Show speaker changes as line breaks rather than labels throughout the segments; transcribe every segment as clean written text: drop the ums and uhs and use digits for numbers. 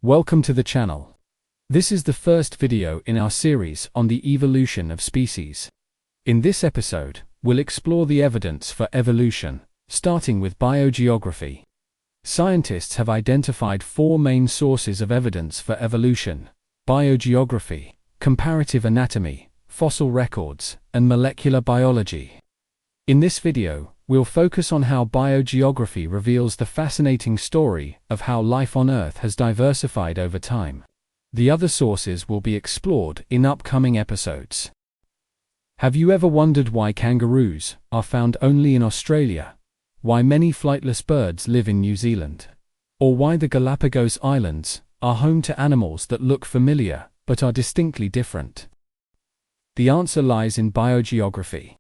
Welcome to the channel. This is the first video in our series on the evolution of species. In this episode, we'll explore the evidence for evolution, starting with biogeography. Scientists have identified four main sources of evidence for evolution: biogeography, comparative anatomy, fossil records, and molecular biology. In this video, we'll focus on how biogeography reveals the fascinating story of how life on Earth has diversified over time. The other sources will be explored in upcoming episodes. Have you ever wondered why kangaroos are found only in Australia? Why many flightless birds live in New Zealand? Or why the Galapagos Islands are home to animals that look familiar but are distinctly different? The answer lies in biogeography.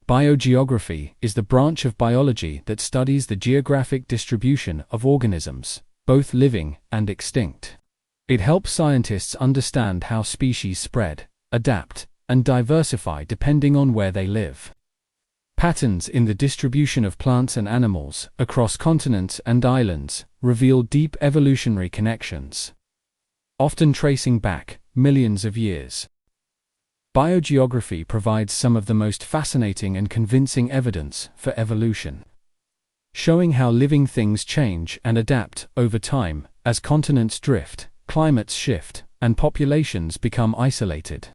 Biogeography is the branch of biology that studies the geographic distribution of organisms, both living and extinct. It helps scientists understand how species spread, adapt, and diversify depending on where they live. Patterns in the distribution of plants and animals across continents and islands reveal deep evolutionary connections, often tracing back millions of years. Biogeography provides some of the most fascinating and convincing evidence for evolution, showing how living things change and adapt over time as continents drift, climates shift, and populations become isolated.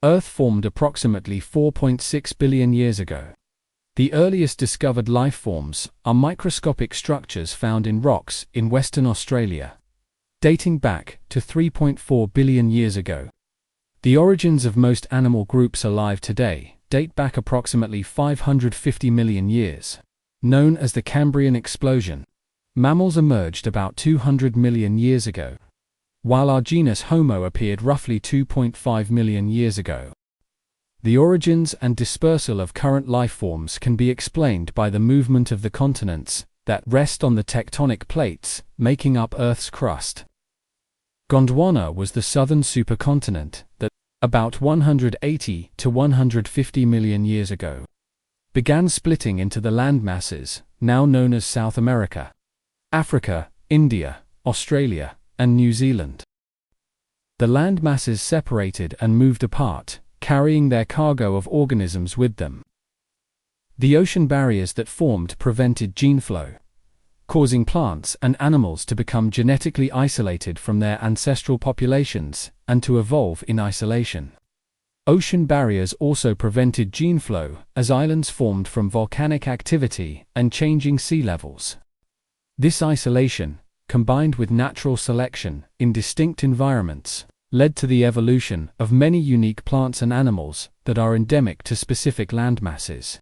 Earth formed approximately 4.6 billion years ago. The earliest discovered life forms are microscopic structures found in rocks in Western Australia, dating back to 3.4 billion years ago. The origins of most animal groups alive today date back approximately 550 million years. Known as the Cambrian explosion, mammals emerged about 200 million years ago, while our genus Homo appeared roughly 2.5 million years ago. The origins and dispersal of current life forms can be explained by the movement of the continents that rest on the tectonic plates making up Earth's crust. Gondwana was the southern supercontinent that, about 180 to 150 million years ago, began splitting into the landmasses now known as South America, Africa, India, Australia, and New Zealand. The landmasses separated and moved apart, carrying their cargo of organisms with them. The ocean barriers that formed prevented gene flow, causing plants and animals to become genetically isolated from their ancestral populations and to evolve in isolation. Ocean barriers also prevented gene flow as islands formed from volcanic activity and changing sea levels. This isolation, combined with natural selection in distinct environments, led to the evolution of many unique plants and animals that are endemic to specific landmasses.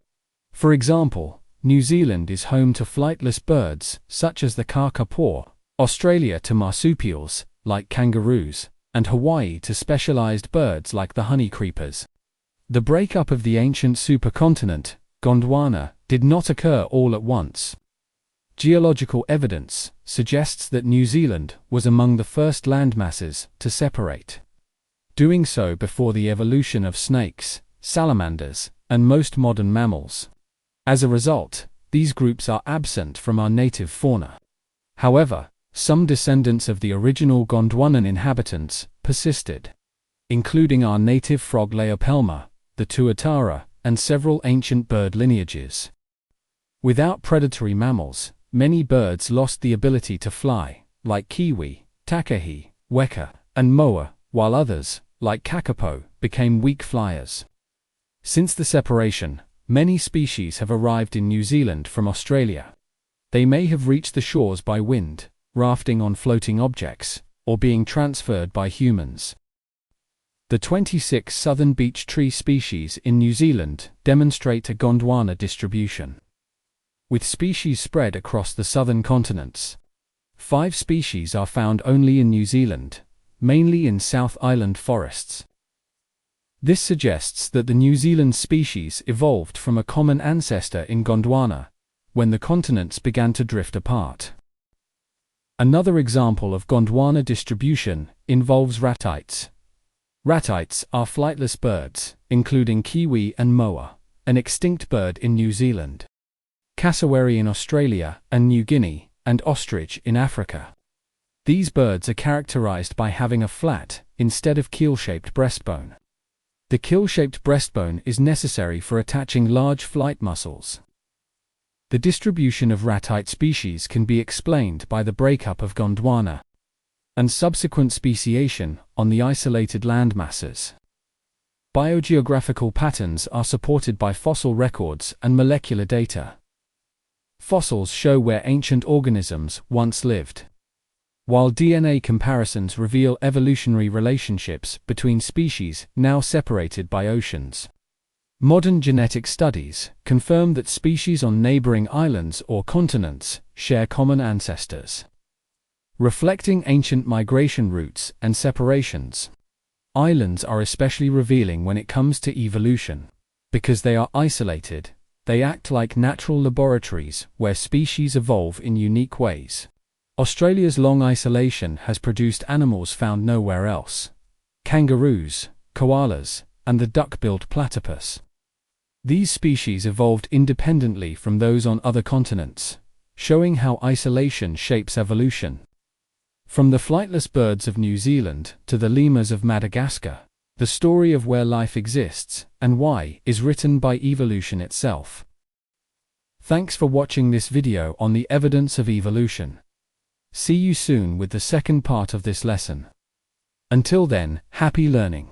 For example, New Zealand is home to flightless birds such as the kakapo, Australia to marsupials like kangaroos, and Hawaii to specialized birds like the honeycreepers. The breakup of the ancient supercontinent, Gondwana, did not occur all at once. Geological evidence suggests that New Zealand was among the first landmasses to separate, doing so before the evolution of snakes, salamanders, and most modern mammals. As a result, these groups are absent from our native fauna. However, some descendants of the original Gondwanan inhabitants persisted, including our native frog Leopelma, the tuatara, and several ancient bird lineages. Without predatory mammals, many birds lost the ability to fly, like kiwi, takahe, weka, and moa, while others, like kakapo, became weak flyers. Since the separation, many species have arrived in New Zealand from Australia. They may have reached the shores by wind, rafting on floating objects, or being transferred by humans. The 26 southern beech tree species in New Zealand demonstrate a Gondwana distribution, with species spread across the southern continents. 5 species are found only in New Zealand, mainly in South Island forests. This suggests that the New Zealand species evolved from a common ancestor in Gondwana, when the continents began to drift apart. Another example of Gondwana distribution involves ratites. Ratites are flightless birds, including kiwi and moa, an extinct bird in New Zealand, cassowary in Australia and New Guinea, and ostrich in Africa. These birds are characterized by having a flat, instead of keel-shaped breastbone. The keel-shaped breastbone is necessary for attaching large flight muscles. The distribution of ratite species can be explained by the breakup of Gondwana and subsequent speciation on the isolated landmasses. Biogeographical patterns are supported by fossil records and molecular data. Fossils show where ancient organisms once lived, while DNA comparisons reveal evolutionary relationships between species now separated by oceans. Modern genetic studies confirm that species on neighboring islands or continents share common ancestors, reflecting ancient migration routes and separations. Islands are especially revealing when it comes to evolution. Because they are isolated, they act like natural laboratories where species evolve in unique ways. Australia's long isolation has produced animals found nowhere else: kangaroos, koalas, and the duck-billed platypus. These species evolved independently from those on other continents, showing how isolation shapes evolution. From the flightless birds of New Zealand to the lemurs of Madagascar, the story of where life exists and why is written by evolution itself. Thanks for watching this video on the evidence of evolution. See you soon with the second part of this lesson. Until then, happy learning.